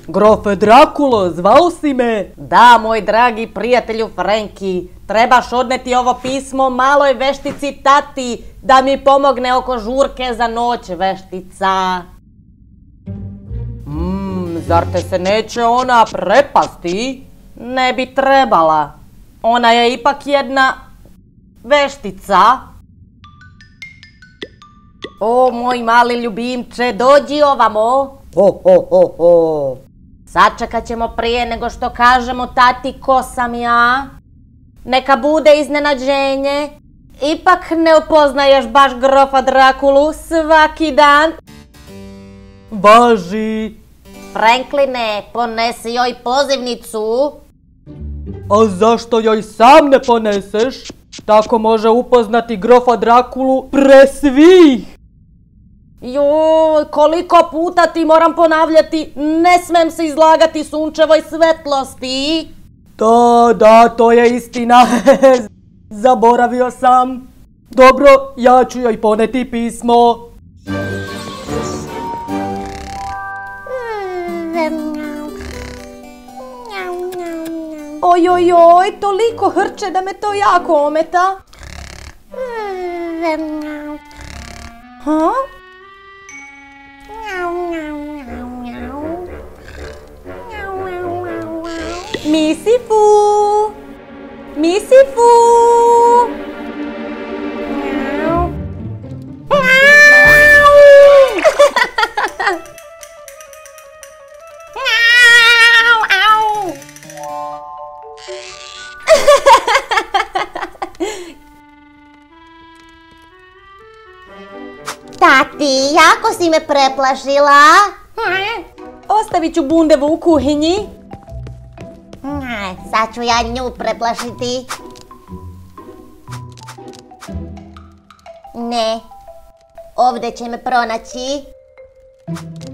Grofe Drakulo, zvao si me? Da, moj dragi prijatelju Frenki, trebaš odneti ovo pismo maloj veštici tati da mi pomogne oko žurke za noć, veštica. Zar te se neće ona prepasti? Ne bi trebala. Ona je ipak jedna veštica. O, moj mali ljubimče, dođi ovamo. Sačekat ćemo prije nego što kažemo tati ko sam ja. Neka bude iznenađenje. Ipak ne upoznaješ baš grofa Drakulu svaki dan. Važi. Frankline, ponesi joj pozivnicu. A zašto joj sam ne poneseš? Tako može upoznati grofa Drakulu pre svih. Joj, koliko puta ti moram ponavljati, ne smem se izlagati sunčevoj svetlosti. Da, to je istina. Zaboravio sam. Dobro, ja ću joj poneti pismo. Ojojoj, toliko hrče da me to jako ometa. Ha? Misifu! Misifu! Tati, jako si me preplašila. Ostavit ću bundevu u kuhinji. Sad ću ja nju preplašiti. Ne, ovdje će me pronaći.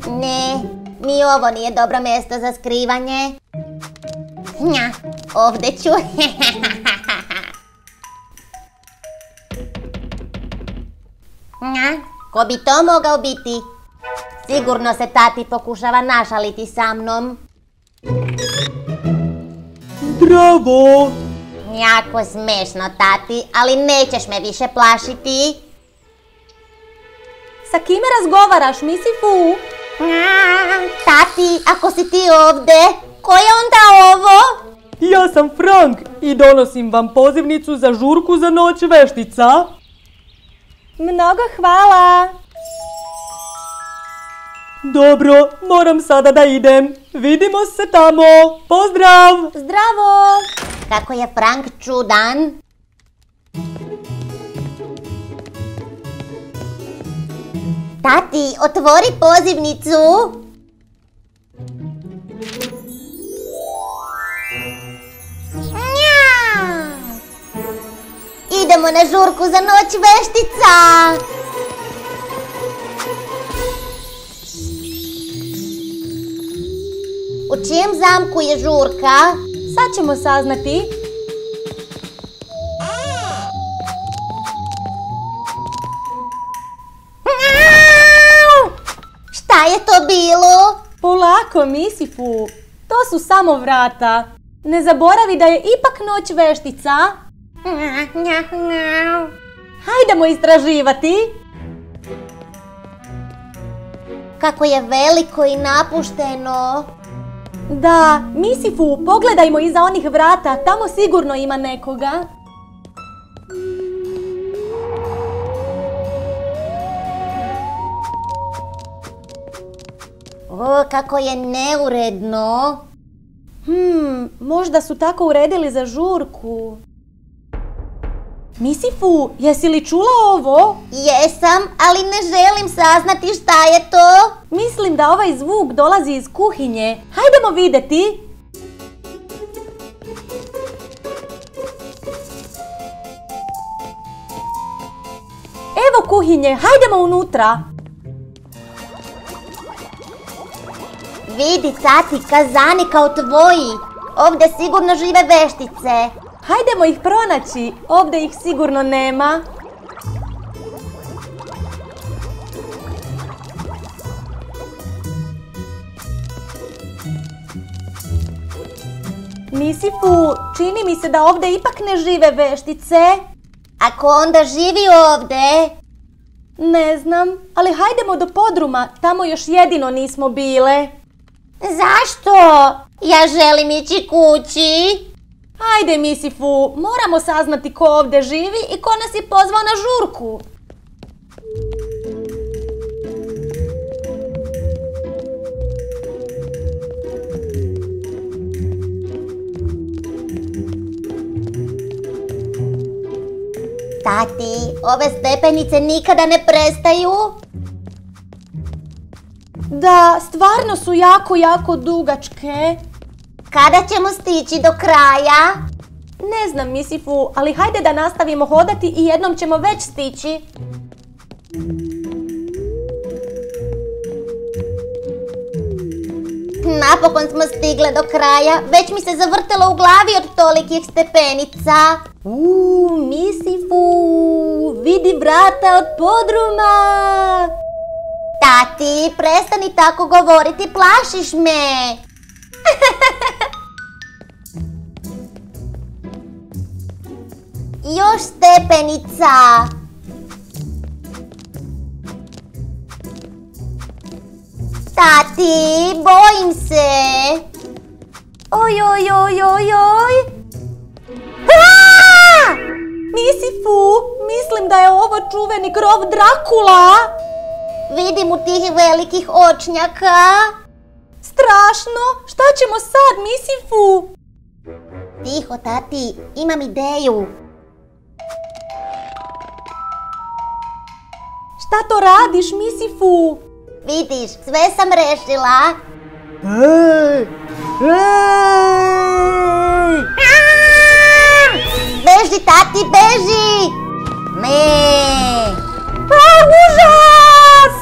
Ne, ni ovo nije dobro mjesto za skrivanje. Ovdje ću. Ko bi to mogao biti? Sigurno se tati pokušava našaliti sa mnom. Zdravo! Jako smešno, tati, ali nećeš me više plašiti. Sa kime razgovaraš, Misifu? Tati, ako si ti ovdje, ko je onda ovo? Ja sam Frank i donosim vam pozivnicu za žurku za noć veštica. Mnogo hvala. Dobro, moram sada da idem. Vidimo se tamo. Pozdrav! Zdravo! Kako je Frank čudan. Tati, otvori pozivnicu. Idemo na žurku za noć veštica. U čijem zamku je žurka? Sad ćemo saznati. Šta je to bilo? Polako, Misifu. To su samo vrata. Ne zaboravi da je ipak noć veštica. Hajdemo istraživati. Kako je veliko i napušteno. Da, Misifu, pogledajmo iza onih vrata. Tamo sigurno ima nekoga. O, kako je neuredno. Možda su tako uredili za žurku. Misifu, jesi li čula ovo? Jesam, ali ne želim saznati šta je to. Mislim da ovaj zvuk dolazi iz kuhinje. Hajdemo vidjeti. Evo kuhinje, hajdemo unutra. Vidi, tati, kazani kao tvoji. Ovdje sigurno žive veštice. Hajdemo ih pronaći, ovdje ih sigurno nema. Misifu, čini mi se da ovdje ipak ne žive veštice. A ko onda živi ovdje? Ne znam, ali hajdemo do podruma, tamo još jedino nismo bile. Zašto? Ja želim ići kući. Hajde Misifu, moramo saznati ko ovdje živi i ko nas je pozvao na žurku. Tati, ove stepenice nikada ne prestaju. Da, stvarno su jako dugačke. Kada ćemo stići do kraja? Ne znam Misifu, ali hajde da nastavimo hodati i jednom ćemo već stići. Napokon smo stigle do kraja, već mi se zavrtelo u glavi od tolikih stepenica. Misifu, vidi vrata od podruma. Tati, prestani tako govoriti, plašiš me. Još stepenica. Tati, bojim se. Oj. Misifu, mislim da je ovo čuveni grof Drakula. Vidim u tih velikih očnjaka. Strašno, šta ćemo sad Misifu? Tiho, tati, imam ideju. Šta to radiš Misifu? Vidiš, sve sam rešila. Ej! Beži, tati, beži! Užas!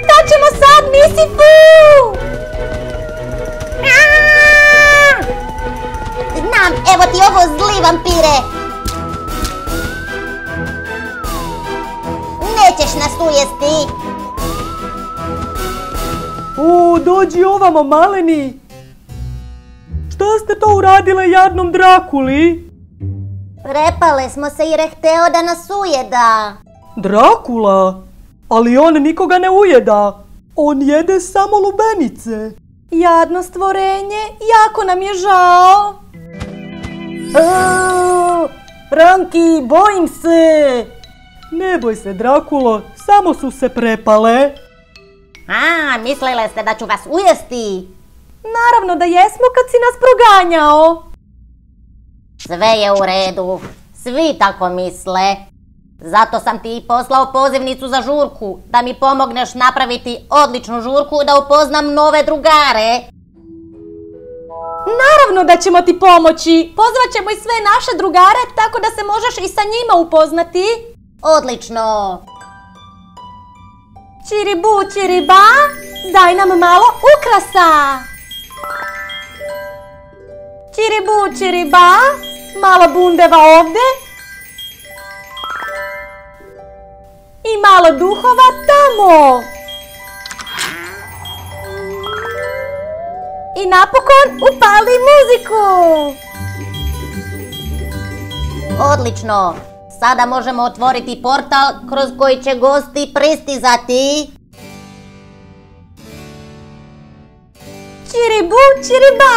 Šta ćemo sad, Misifu? Znam, evo ti ovo, zli vampire! Nećeš nas ujesti! Dođi ovamo, maleni! Šta ste to uradile jadnom Drakuli? Prepale smo se jer je hteo da nas ujeda. Drakula? Ali on nikoga ne ujeda. On jede samo lubenice. Jadno stvorenje, jako nam je žao. Franki, bojim se! Ne boj se, Drakulo, samo su se prepale. Mislile ste da ću vas ujesti? Naravno da jesmo kad si nas proganjao. Sve je u redu, svi tako misle. Zato sam ti poslao pozivnicu za žurku, da mi pomogneš napraviti odličnu žurku da upoznam nove drugare. Naravno da ćemo ti pomoći. Pozvat ćemo i sve naše drugare, tako da se možeš i sa njima upoznati. Odlično. Čiribu, čiriba, daj nam malo ukrasa. Čiribu, čiriba, malo bundeva ovdje. I malo duhova tamo. I napokon upali muziku. Odlično. Sada možemo otvoriti portal kroz koji će gosti pristizati. Čiribu, čiriba.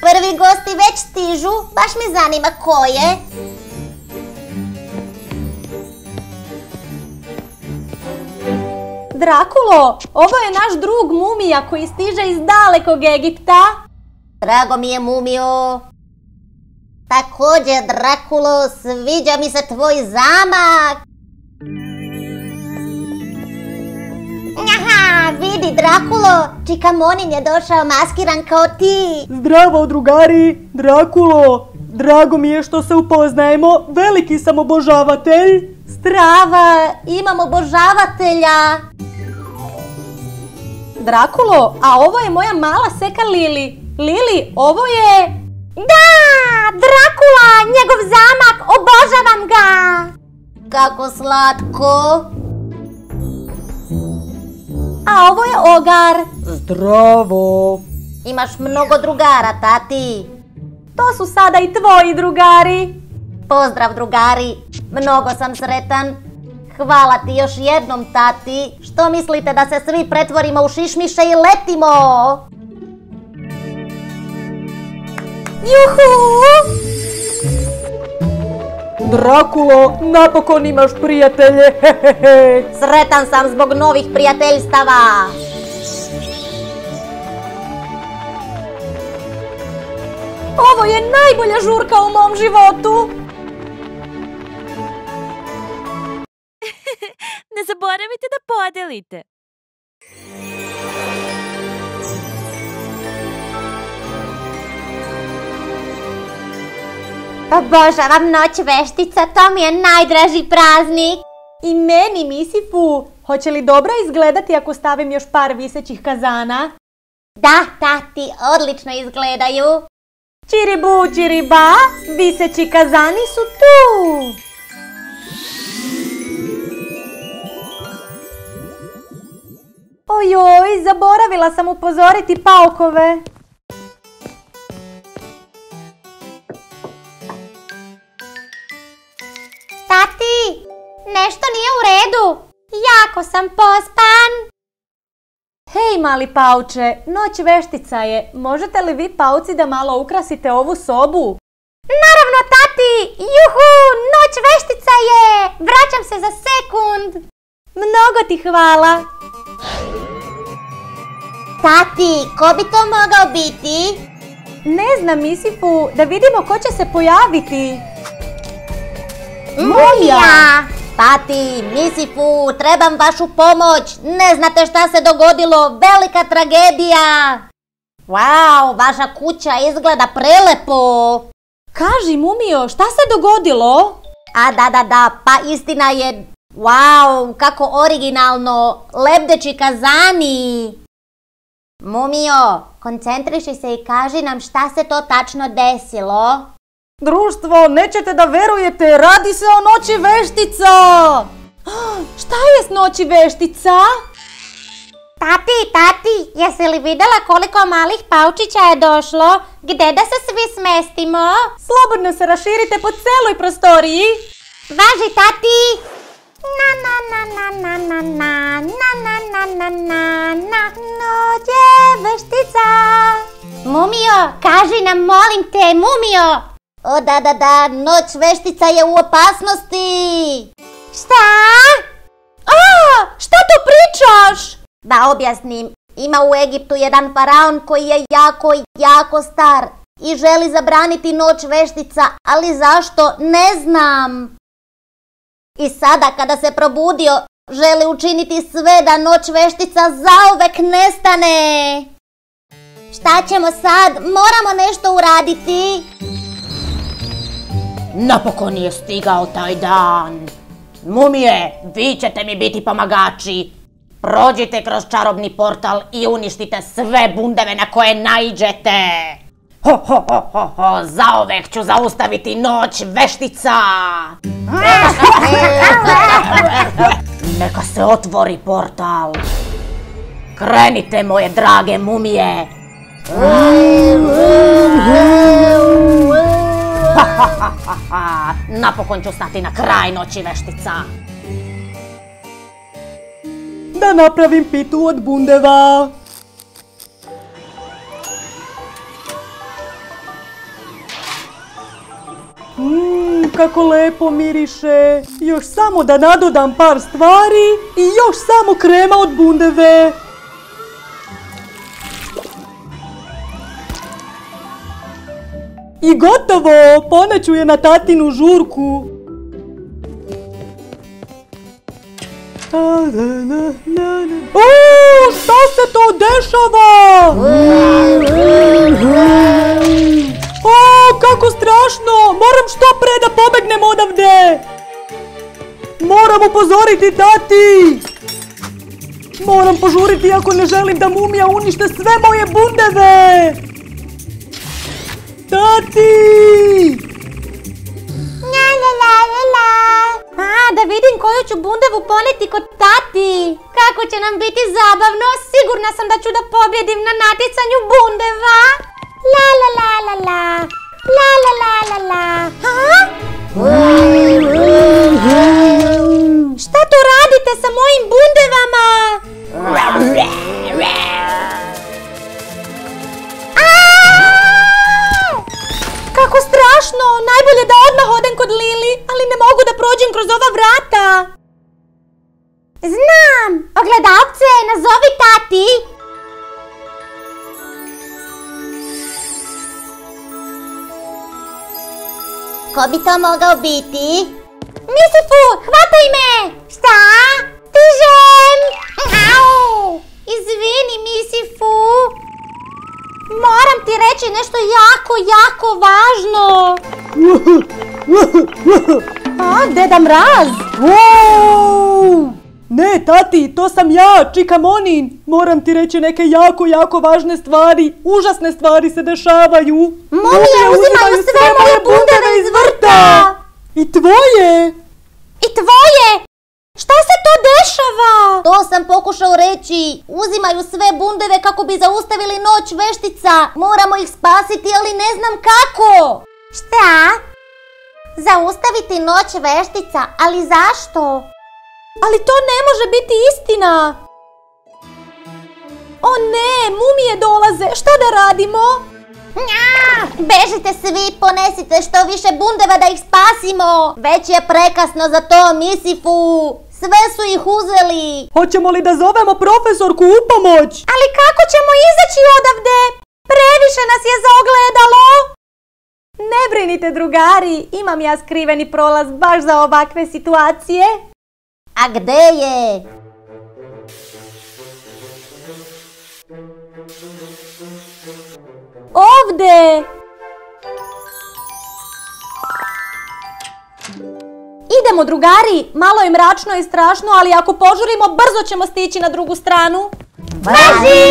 Prvi gosti već stižu, baš me zanima ko je. Drakulo, ovo je naš drug Mumija koji stiže iz dalekog Egipta. Drago mi je, Mumio. Također, Drakulo, sviđa mi se tvoj zamak. Vidi, Drakulo, Čikamonin je došao maskiran kao ti. Zdravo, drugari, Drakulo. Drago mi je što se upoznajemo, veliki sam obožavatelj. Strava, imam obožavatelja. Drakulo, a ovo je moja mala seka Lili. Lili, ovo je Da, Drakula, njegov zamak, obožavam ga. Kako slatko. A ovo je Ogar. Zdravo. Imaš mnogo drugara, tati. To su sada i tvoji drugari. Pozdrav, drugari. Mnogo sam sretan. Hvala ti još jednom, tati. Što mislite da se svi pretvorimo u šišmiše i letimo? Juhu! Drakulo, napokon imaš prijatelje. Sretan sam zbog novih prijateljstava. Ovo je najbolja žurka u mom životu. Ne zaboravite da podelite. Obožavam noć veštica, to mi je najdraži praznik. I meni, Misifu. Hoće li dobro izgledati ako stavim još par visećih kazana? Da, tati, odlično izgledaju. Čiribu, čiriba, viseći kazani su tu. Ojoj, zaboravila sam upozoriti paukove. Tati, nešto nije u redu. Jako sam pospan. Hej, mali pauče, noć veštica je. Možete li vi, pauci, da malo ukrasite ovu sobu? Naravno, tati! Juhu, noć veštica je! Vraćam se za sekund. Mnogo ti hvala. Tati, ko bi to mogao biti? Ne znam, Misifu, da vidimo ko će se pojaviti. Mumija! Tati, Misifu, trebam vašu pomoć. Ne znate šta se dogodilo, velika tragedija. Wow, vaša kuća izgleda prelepo. Kaži, Mumio, šta se dogodilo? A da, pa istina je, wow, kako originalno, lebdeći kazani. Mumio, koncentriši se i kaži nam šta se to tačno desilo. Društvo, nećete da verujete, radi se o noći veštica! Šta je s noći veštica? Tati, jesi li vidjela koliko malih paučića je došlo? Gde da se svi smestimo? Slobodno se raširite po celoj prostoriji. Važi, tati! Noć je veštica. Mumio, kaži nam, molim te, Mumio! O da, noć veštica je u opasnosti. Šta? Šta to pričaš? Da objasnim, ima u Egiptu jedan faraon koji je jako star i želi zabraniti noć veštica, ali zašto, ne znam. I sada kada se probudio, želi učiniti sve da noć veštica zauvek nestane. Šta ćemo sad? Moramo nešto uraditi. Napokon je stigao taj dan. Mumije, vi ćete mi biti pomagači. Prođite kroz čarobni portal i uništite sve bundeve na koje naiđete. Zauvek ću zaustaviti noć veštica. Neka se otvori portal. Krenite, moje drage mumije. Napokon ću stati na kraj noći veštica. Da napravim pitu od bundeva. Kako lepo miriše. Još samo da nadodam par stvari i još samo krema od bundeve. I gotovo, poneću je na tatinu žurku. O, šta se to dešava? O, kako strašno! Moram što pre da pobegnem odavde! Moram upozoriti tati! Moram požuriti ako ne želim da mumija unište sve moje bundeve! Tati! Da vidim koju ću bundevu poneti kod tati. Kako će nam biti zabavno, sigurna sam da ću da pobjedim na natjecanju bundeva. La la la la la, la la la la la. Šta to radite sa mojim bundevama? Kako strašno, najbolje da odmah odem kod Lili, ali ne mogu da prođem kroz ova vrata. Znam, ogledalce, nazovi tati. Ko bi to mogao biti? Misifu, hvataj me! Šta? Stižem! Au! Izvini, Misifu. Moram ti reći nešto jako važno. Deda Mraz! Wow! Ne, Tati, to sam ja, Čika Monin. Moram ti reći neke jako važne stvari. Užasne stvari se dešavaju. Mumije uzimaju sve moje bundeve iz vrta. I tvoje? I tvoje? Šta se to dešava? To sam pokušao reći. Uzimaju sve bundeve kako bi zaustavili noć veštica. Moramo ih spasiti, ali ne znam kako. Šta? Zaustaviti noć veštica, ali zašto? Ali to ne može biti istina. O ne, mumije dolaze, šta da radimo? Bežite svi, ponesite što više bundeva da ih spasimo. Već je prekasno za to, Misifu. Sve su ih uzeli. Hoćemo li da zovemo profesorku u pomoć? Ali kako ćemo izaći odavde? Previše nas je za ogledalo. Ne brinite, drugari, imam ja skriveni prolaz baš za ovakve situacije. A gde je? Ovde! Idemo, drugari, malo je mračno i strašno, ali ako požurimo, brzo ćemo stići na drugu stranu. Važi!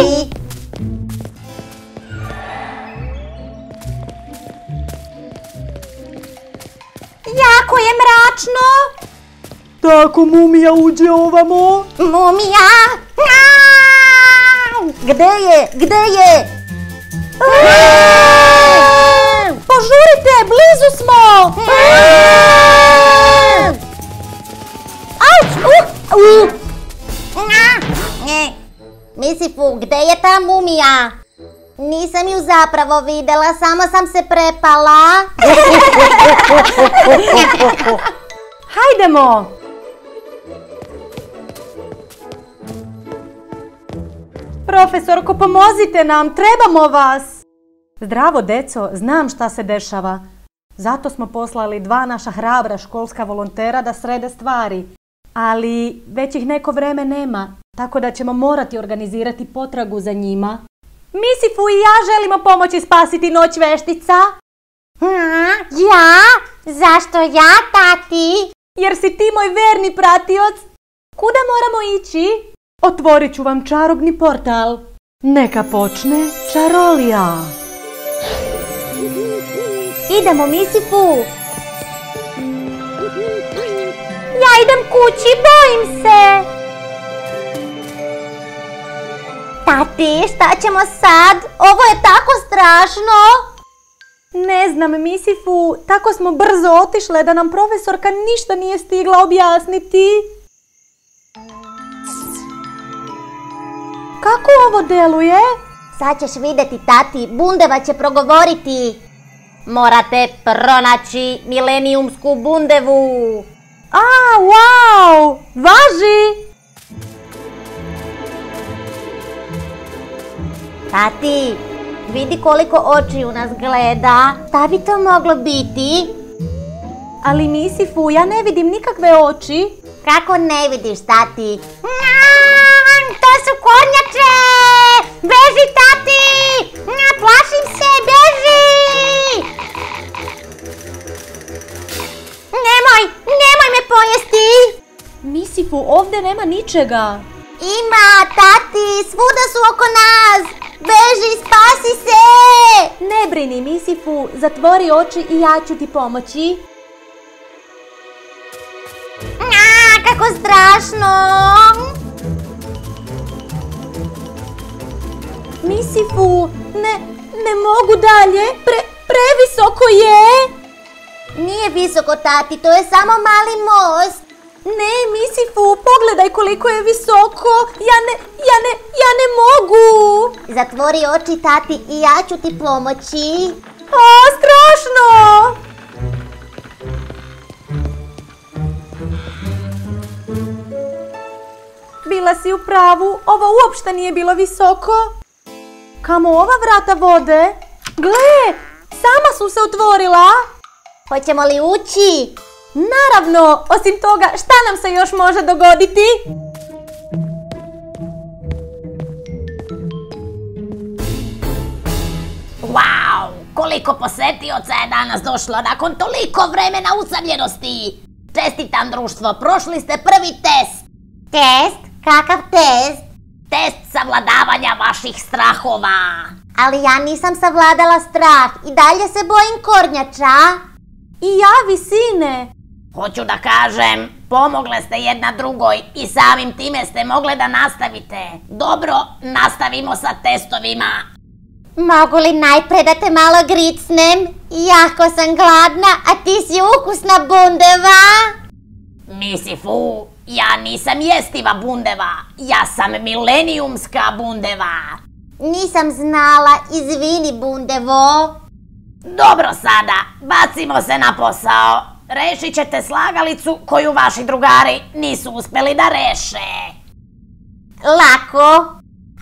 Jako je mračno! Tako mumija uđe ovamo. Mumija! Gde je? Gde je? Požurite, blizu smo! Misifu, gde je ta mumija? Nisam ju zapravo videla, samo sam se prepala. Hajdemo! Profesorko, pomozite nam, trebamo vas! Zdravo, deco, znam šta se dešava. Zato smo poslali 2 naša hrabra školska volontera da srede stvari. Ali već ih neko vreme nema, tako da ćemo morati organizirati potragu za njima. Misifu i ja želimo pomoći spasiti noć veštica. Ja? Zašto ja, tati? Jer si ti moj verni pratioc. Kuda moramo ići? Otvorit ću vam čarobni portal. Neka počne čarolija. Idemo, Misifu. Ja idem kući, bojim se. Tati, šta ćemo sad? Ovo je tako strašno. Ne znam, Misifu, tako smo brzo otišle da nam profesorka ništa nije stigla objasniti. Kako ovo deluje? Sad ćeš vidjeti, tati, bundeva će progovoriti. Morate pronaći milenijumsku bundevu. Wow! Važi! Tati, vidi koliko očiju nas gleda. Šta bi to moglo biti? Ali Misifu, ja ne vidim nikakve oči. Kako ne vidiš, tati? To su kornjače! Beži, tati! Plašim se, beži! Nemoj me pojesti! Misifu, ovdje nema ničega. Ima, tati, svuda su oko nas! Beži, spasi se! Ne brini, Misifu, zatvori oči i ja ću ti pomoći. Kako strašno! Misifu, ne mogu dalje, previsoko je. Nije visoko, tati, to je samo mali most. Ne, Misifu, pogledaj koliko je visoko. Ja ne mogu. Zatvori oči, tati, i ja ću ti pomoći. Strašno! Bila si u pravu, ovo uopšte nije bilo visoko. Kamo ova vrata vode? Gle, sama su se otvorila. Hoćemo li ući? Naravno, osim toga, šta nam se još može dogoditi? Wow, koliko posetioca je danas došlo nakon toliko vremena usamljenosti. Čestitam društvo, prošli ste prvi test. Test? Kakav test? Test savladavanja vaših strahova. Ali ja nisam savladala strah i dalje se bojim kornjača. I ja visine. Hoću da kažem, pomogle ste jedna drugoj i samim time ste mogle da nastavite. Dobro, nastavimo sa testovima. Mogu li najpre da te malo gricnem? Jako sam gladna, a ti si ukusna bundeva. Misifu, ja nisam jestiva bundeva, ja sam milenijumska bundeva. Nisam znala, izvini bundevo. Dobro sada, bacimo se na posao. Rešit ćete slagalicu koju vaši drugari nisu uspeli da reše. Lako.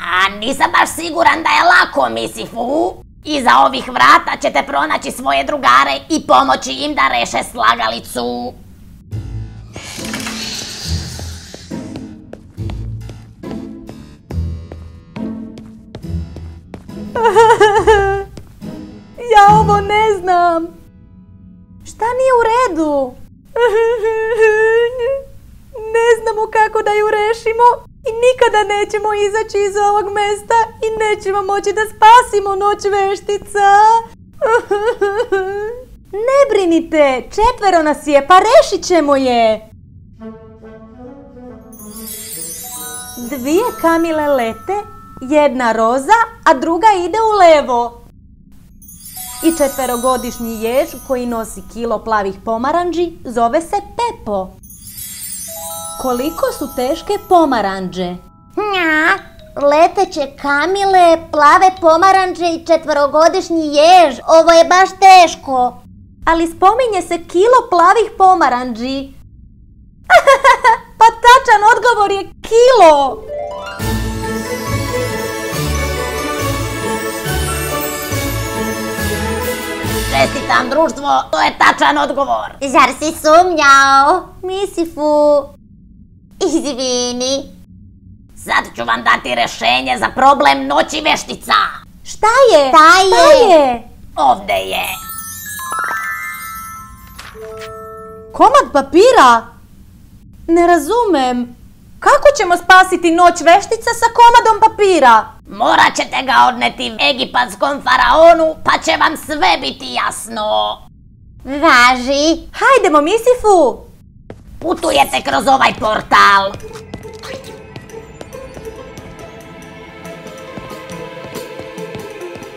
A nisam baš siguran da je lako, Misifu. Iza ovih vrata ćete pronaći svoje drugare i pomoći im da reše slagalicu. Ja ovo ne znam. Šta nije u redu? Ne znamo kako da ju rešimo i nikada nećemo izaći iz ovog mesta i nećemo moći da spasimo noć veštica. Ne brinite, 4 nas je, pa rešit ćemo je. 2 kamile lete, 1 roza, a druga ide u levo. I 4-godišnji jež koji nosi kilo plavih pomaranđi zove se Pepo. Koliko su teške pomaranđe? Leteće kamile, plave pomaranđe i 4-godišnji jež. Ovo je baš teško. Ali spominje se kilo plavih pomaranđi. Pa tačan odgovor je kilo. Čestitam društvo, to je tačan odgovor. Zar si sumnjao? Misifu, izvini. Sad ću vam dati rešenje za problem noći veštica. Šta je? Šta je? Ovde je. Komad papira? Ne razumem. Kako ćemo spasiti noć veštica sa komadom papira? Morat ćete ga odneti egipatskom faraonu, pa će vam sve biti jasno. Važi. Hajdemo, Misifu. Putujete kroz ovaj portal.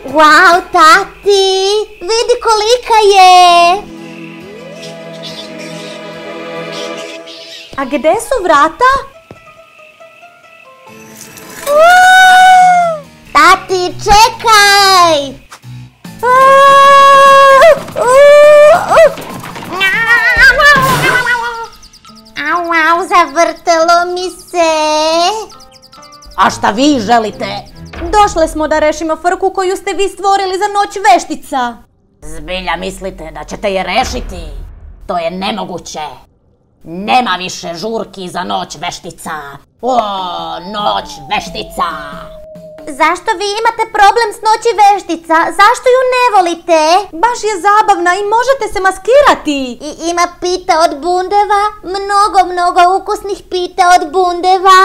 Wow, tati, vidi kolika je. A gde su vrata? Tati, čekaj! Au, zavrtelo mi se. A šta vi želite? Došle smo da rešimo frku koju ste vi stvorili za noć veštica. Zbilja mislite da ćete je rešiti? To je nemoguće. Nema više žurki za noć veštica. O, noć veštica! Zašto vi imate problem s noći veštica? Zašto ju ne volite? Baš je zabavna i možete se maskirati. I ima pita od bundeva, mnogo ukusnih pita od bundeva.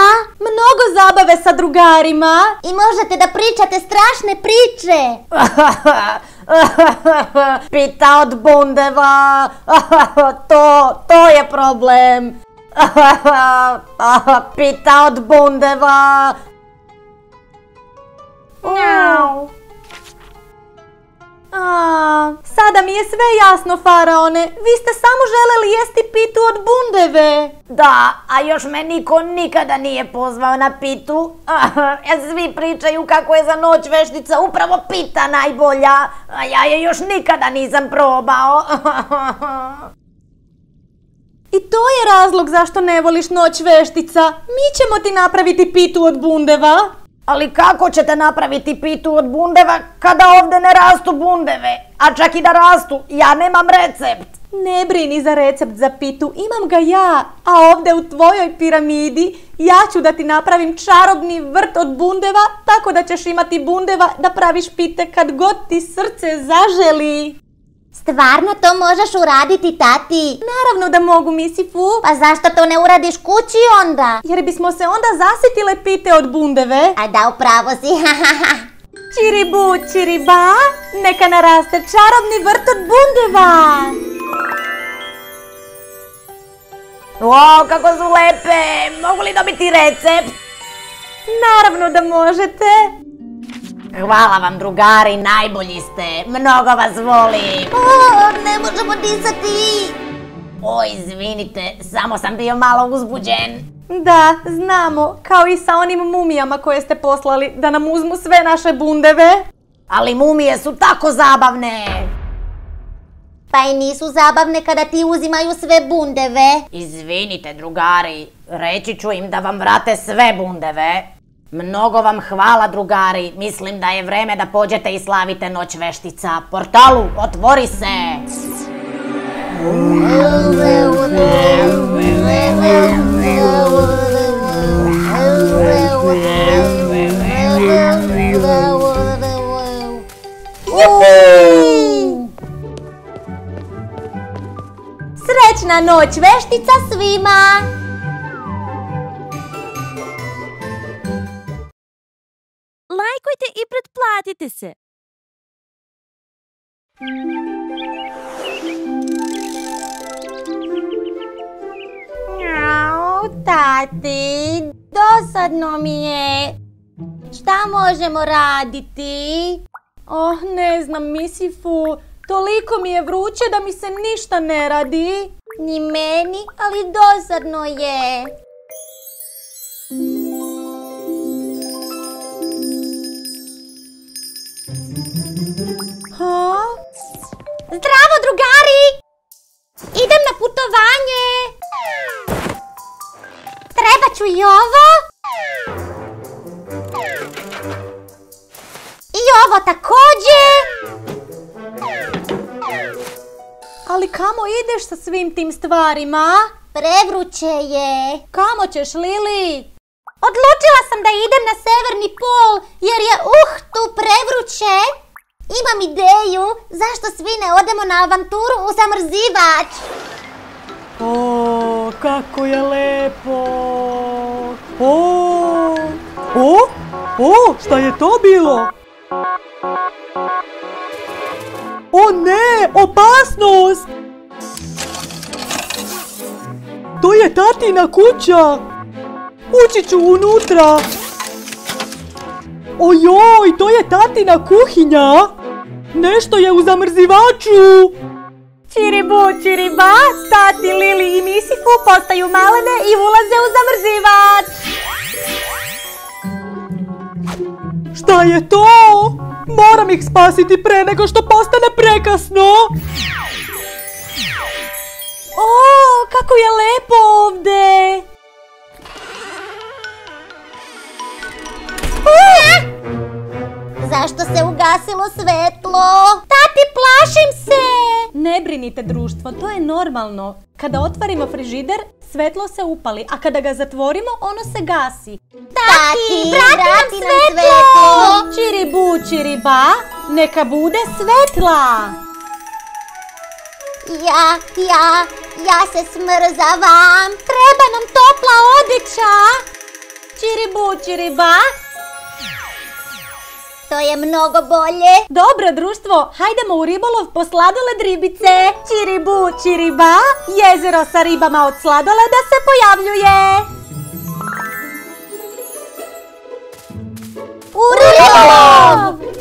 Mnogo zabave sa drugarima. I možete da pričate strašne priče. Pita od bundeva, to je problem. Pita od bundeva. Sada mi je sve jasno, faraone. Vi ste samo želeli jesti pitu od bundeve. Da, a još me niko nikada nije pozvao na pitu. Svi pričaju kako je za noć veštica upravo pita najbolja, a ja je još nikada nisam probao. I to je razlog zašto ne voliš noć veštica. Mi ćemo ti napraviti pitu od bundeva. Ali kako ćete napraviti pitu od bundeva kada ovdje ne rastu bundeve? A čak i da rastu, ja nemam recept. Ne brini za recept za pitu, imam ga ja. A ovdje u tvojoj piramidi ja ću da ti napravim čarobni vrt od bundeva, tako da ćeš imati bundeva da praviš pite kad god ti srce zaželi. Stvarno to možeš uraditi, tati? Naravno da mogu, Misifu. Pa zašto to ne uradiš kući onda? Jer bismo se onda zasitile pite od bundeve. A da, upravo si. Čiribu, čiriba, neka naraste čarobni vrt od bundeva. Wow, kako su lepe! Mogu li dobiti recept? Naravno da možete. Hvala vam, drugari, najbolji ste. Mnogo vas volim. Ne možemo disati. Oj, izvinite, samo sam bio malo uzbuđen. Da, znamo, kao i sa onim mumijama koje ste poslali da nam uzmu sve naše bundeve. Ali mumije su tako zabavne. Pa i nisu zabavne kada ti uzimaju sve bundeve. Izvinite, drugari, reći ću im da vam vrate sve bundeve. Mnogo vam hvala, drugari, mislim da je vreme da pođete i slavite noć veštica. Portalu, otvori se! Srećna noć veštica svima! Lajkujte i pretplatite se. Tati, dosadno mi je. Šta možemo raditi? Ne znam, Misifu, toliko mi je vruće da mi se ništa ne radi. Ni meni, ali dosadno je. Zdravo, drugari! Idem na putovanje! Treba ću i ovo. I ovo također. Ali kamo ideš sa svim tim stvarima? Prevruće je. Kamo ćeš, Lili? Odlučila sam da idem na severni pol jer je tu prevruće. Imam ideju zašto svi ne odemo na avanturu u zamrzivač. Kako je lepo. Šta je to bilo? O ne, opasnost! To je tatina kuća. Ući ću unutra. Ojoj, to je tatina kuhinja. Nešto je u zamrzivaču. Čiribu, čiriba, tati, Lili i Misifu postaju malene i ulaze u zamrzivač. Šta je to? Moram ih spasiti pre nego što postane prekasno. Kako je lepo ovdje. Zašto se ugasilo svetlo? Tati, plašim se! Ne brinite, društvo, to je normalno. Kada otvorimo frižider, svetlo se upali, a kada ga zatvorimo, ono se gasi. Tati, vrati nam svetlo! Čiribu, čiriba, neka bude svetla! Ja se smrzavam. Treba nam topla odeća! Čiribu, čiriba. To je mnogo bolje. Dobro, društvo, hajdemo u ribolov po sladoled ribice. Čiribu, čiriba, jezero sa ribama od sladoleda se pojavljuje. U ribolov!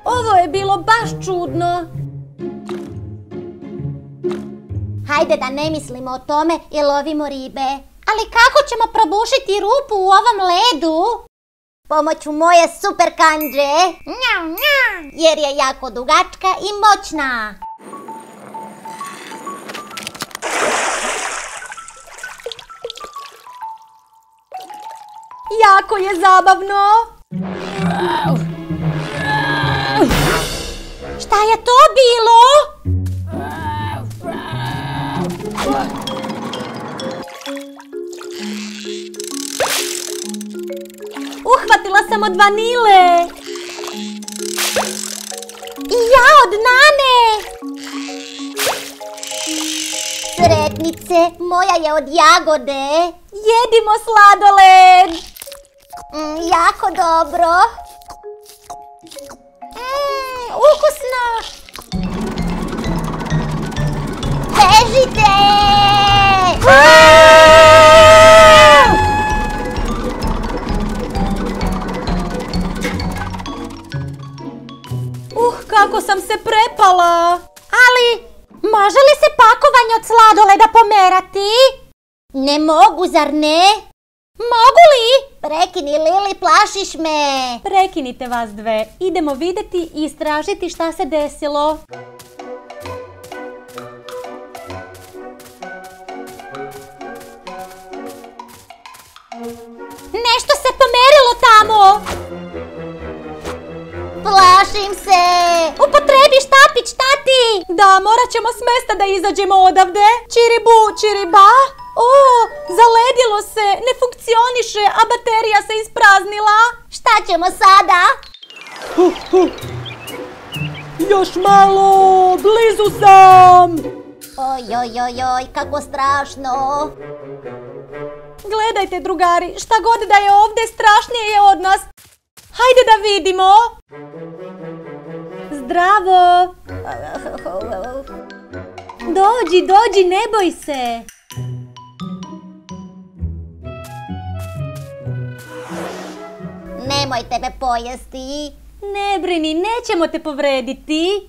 Ovo je bilo baš čudno. Hajde da ne mislimo o tome i lovimo ribe. Ali kako ćemo probušiti rupu u ovom ledu? Pomoću moje super kandže. Jer je jako dugačka i moćna. Jako je zabavno. Šta je to bilo? Uhvatila sam od vanile. I ja od Nane. Sretnice, moja je od jagode. Jedimo sladoled. Jako dobro. Ukusno. Bežite! Kako sam se prepala. Ali, može li se pakovanje od sladoleda pomerati? Ne mogu, zar ne? Mogu li? Prekini, Lili, plašiš me. Prekinite vas dve. Idemo vidjeti i istražiti šta se desilo. Nešto se pomerilo tamo. Plašim se. Upotrebi štapić, tati. Da, morat ćemo s mesta da izađemo odavde. Čiribu, čiriba. O, zaledilo se, ne funkcioniše, a baterija se ispraznila. Šta ćemo sada? Još malo, blizu sam. Oj, kako strašno. Gledajte, drugari, šta god da je ovdje, strašnije je od nas. Hajde da vidimo. Zdravo. Dođi, ne boj se. Nemojte me pojesti. Ne brini, nećemo te povrediti.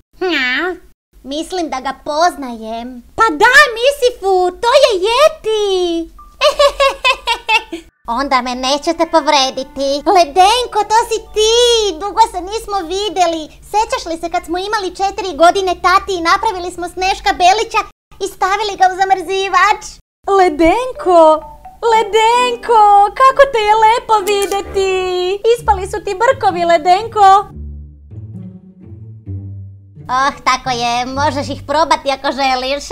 Mislim da ga poznajem. Pa da, Misifu, to je Yeti. Onda me nećete povrediti. Ledenko, to si ti. Dugo se nismo vidjeli. Sjećaš li se kad smo imali 4 godine, tati, i napravili smo Sneška Belića i stavili ga u zamrzivač? Ledenko, kako te je lepo vidjeti. Ispali su ti brkovi, Ledenko. Tako je, možeš ih probati ako želiš.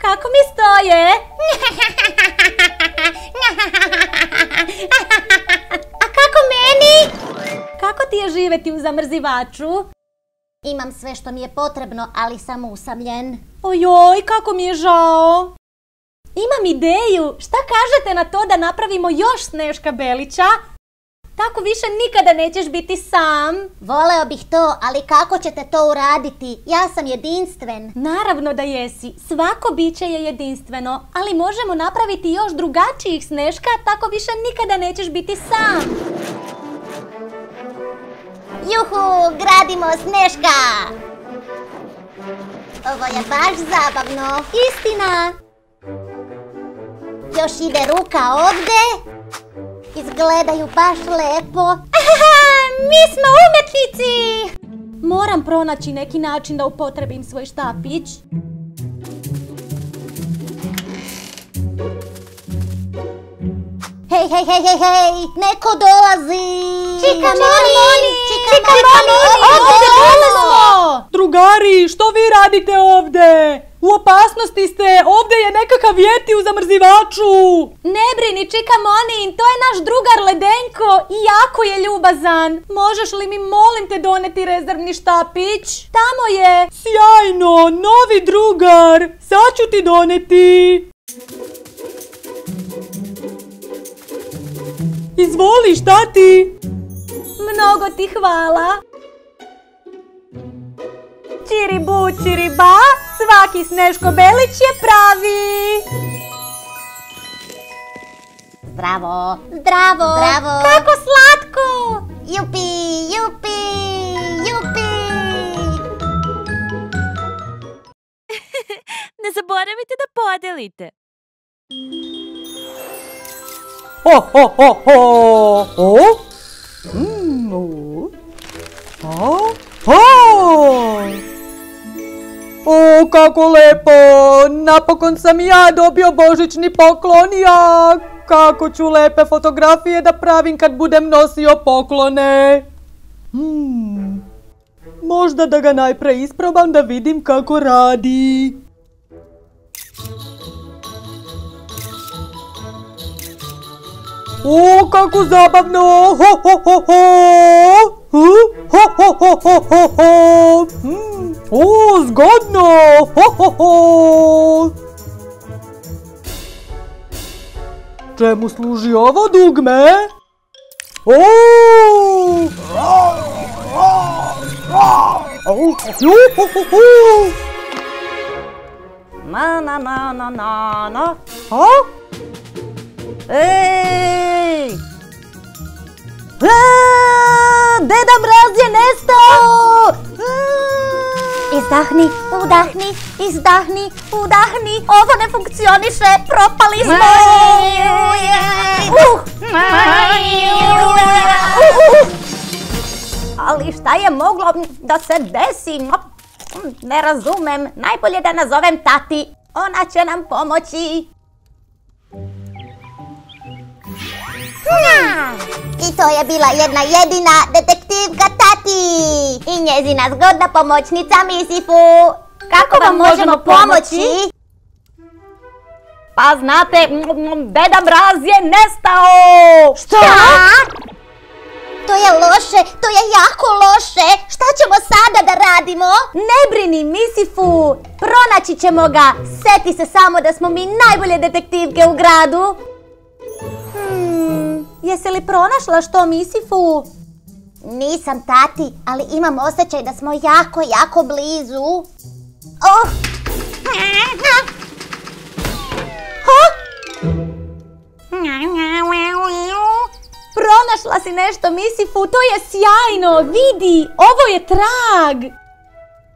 Kako mi stoje? A kako meni? Kako ti je živjeti u zamrzivaču? Imam sve što mi je potrebno, ali sam usamljen. Ojoj, kako mi je žao. Imam ideju, šta kažete na to da napravimo još Sneška Belića? Tako više nikada nećeš biti sam. Voleo bih to, ali kako ćete to uraditi? Ja sam jedinstven. Naravno da jesi. Svako biće je jedinstveno, ali možemo napraviti još drugačijih Sneška, tako više nikada nećeš biti sam. Juhu, gradimo Sneška! Ovo je baš zabavno. Istina. Još ide ruka ovdje. Izgledaju baš lepo. Mi smo umetnici! Moram pronaći neki način da upotrebim svoj štapić. Hej, hej, hej, hej, hej, neko dolazi! Čikamoni! Ovdje smo! Drugari, što vi radite ovdje? U opasnosti ste, ovdje je nekakav jeti u zamrzivaču. Ne brini, Čikamonin, to je naš drugar Ledenko i jako je ljubazan. Možeš li mi, molim te, doneti rezervni štapić? Tamo je. Sjajno, novi drugar, sad ću ti doneti. Izvoli, šta ti? Mnogo ti hvala. Čiribu, čiriba, svaki Sneško Belić je pravi. Zdravo! Zdravo! Zdravo! Kako slatko! Jupi, jupi, jupi! Ne zaboravite da podelite. Ho, ho, ho, ho! O? O, kako lepo! Napokon sam ja dobio božićni poklon, ja! Kako ću lepe fotografije da pravim kad budem nosio poklone! Možda da ga najpre isprobam da vidim kako radi. O, kako zabavno! Ho, ho, ho, ho! Ho, ho, ho, ho, ho, ho! O, zgodno! Ho, ho, ho! Čemu služi ovo dugme? O! Ju, ho, ho, ho! Na, na, na, na, na, na. A? Ej! Deda Mraz je nestao! Izdahni, udahni, izdahni, udahni. Ovo ne funkcioniše, propali smo. Ali šta je moglo da se desi? Ne razumem. Najbolje da nazovem tati. Ona će nam pomoći. I to je bila jedna jedina detektivka Tati i njezina zgodna pomoćnica Misifu. Kako vam možemo pomoći? Pa znate, Deda Mraz je nestao! Šta? To je loše, to je jako loše. Šta ćemo sada da radimo? Ne brini, Misifu, pronaći ćemo ga. Seti se samo da smo mi najbolje detektivke u gradu. Jesi li pronašla što, Misifu? Nisam, Tati, ali imam osjećaj da smo jako, jako blizu. Pronašla si nešto, Misifu, to je sjajno, vidi, ovo je trag.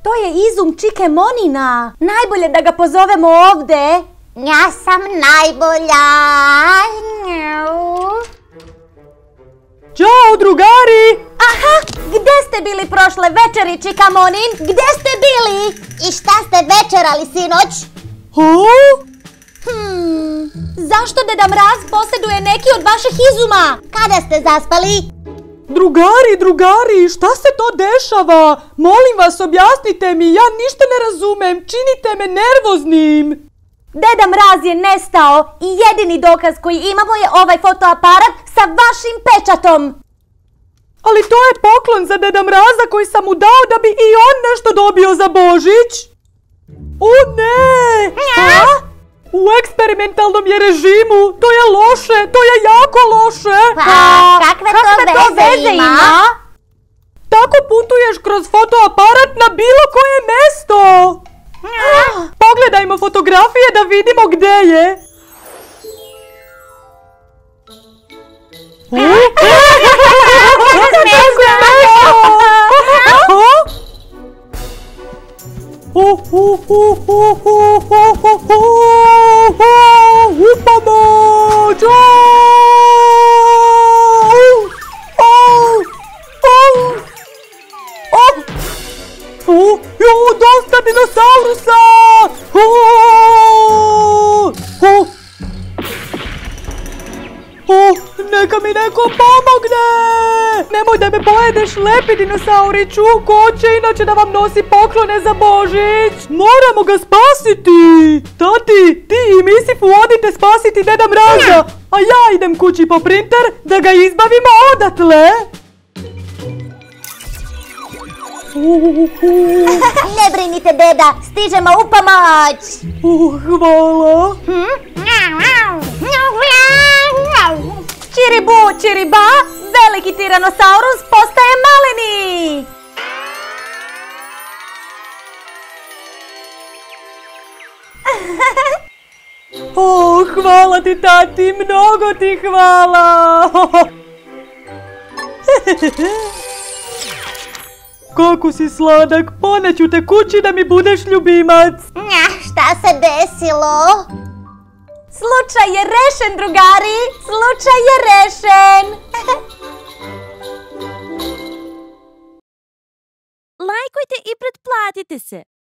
To je izum Čikemonina, najbolje da ga pozovemo ovde. Ja sam najbolja. Ćao, drugari! Aha, gde ste bili prošle večeri, Čikamonin? Gde ste bili? I šta ste večerali sinoć? Zašto Deda Mraz posjeduje neki od vaših izuma? Kada ste zaspali? Drugari, šta se to dešava? Molim vas, objasnite mi, ja ništa ne razumem, činite me nervoznim. Deda Mraz je nestao i jedini dokaz koji imamo je ovaj fotoaparat sa vašim pečatom. Ali to je poklon za Deda Mraza koji sam mu dao da bi i on nešto dobio za Božić. O ne! Šta? U eksperimentalnom je režimu, to je loše, to je jako loše. Kakve to veze ima? Tako putuješ kroz fotoaparat na bilo koje mesto. Pogledajmo fotografije da vidimo gdje je. dosta dinosaurusa! Neka mi neko pomogne! Nemoj da me pojedeš, lepi dinosauriću, ko će inače da vam nosi poklone za Božić? Moramo ga spasiti! Tati, ti i Misifu odite spasiti Deda Mraza, a ja idem kući po printer da ga izbavimo odatle! Ne brinite, deda, stižemo u pomoć! Hvala! Čiribu, čiriba, veliki tiranosaurus postaje maleni! Hvala ti, tati, mnogo ti hvala! Kako si sladak, poneću te kući da mi budeš ljubimac! Šta se desilo? Slučaj je rešen, drugari! Slučaj je rešen! Lajkujte i pretplatite se.